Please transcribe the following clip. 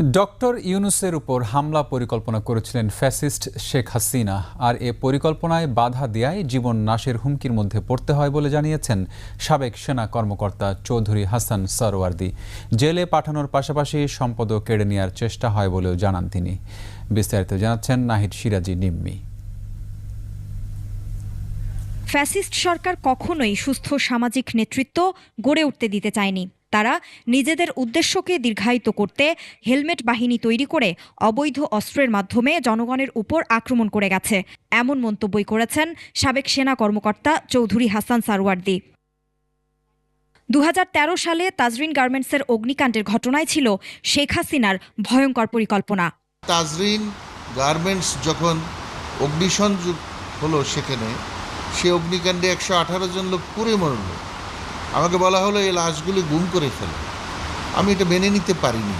Doctor ইউনূসের উপর হামলা পরিকল্পনা করেছিলেন ফ্যাসিস্ট শেখ হাসিনা, আর এ পরিকল্পনায় বাধা দেয়ায় জীবন নাশের হুমকির মধ্যে পড়তে হয় বলে জানিয়েছেন সাবেক সেনা কর্মকর্তা চৌধুরী হাসান সারওয়ার্দী। জেলে পাঠানোর পাশাপাশি সম্পদও কেড়ে নেওয়ার চেষ্টা হয় বলেও জানান তিনি। বিস্তারিত জানাচ্ছেন নাহিদ সিরাজি নিম্মি। ফ্যাসিস্ট সরকার কখনোই সুস্থ সামাজিক নেতৃত্ব গড়ে উঠতে দিতে চায়নি। তারা নিজেদের উদ্দেশ্যকে দীর্ঘায়িত করতে হেলমেট বাহিনী তৈরি করে অবৈধ অস্ত্রের মাধ্যমে জনগণের উপর আক্রমণ করে গেছে, এমন মন্তব্যই করেছেন সাবেক সেনা কর্মকর্তা চৌধুরী হাসান সারওয়ার্দী। 2013 সালে তাজরিন গার্মেন্টসের অগ্নিকাণ্ডের ঘটনায় ছিল শেখ হাসিনার ভয়ঙ্কর পরিকল্পনা। তাজরিন গার্মেন্টস যখন অগ্নিসংযোগ হলো, সেখানে সে অগ্নিকাণ্ডে 118 জন লোক পুড়ে মরল। আমাকে বলা হলো এই লাশগুলি গুম করে ফেলে। আমি এটা মেনে নিতে পারিনি।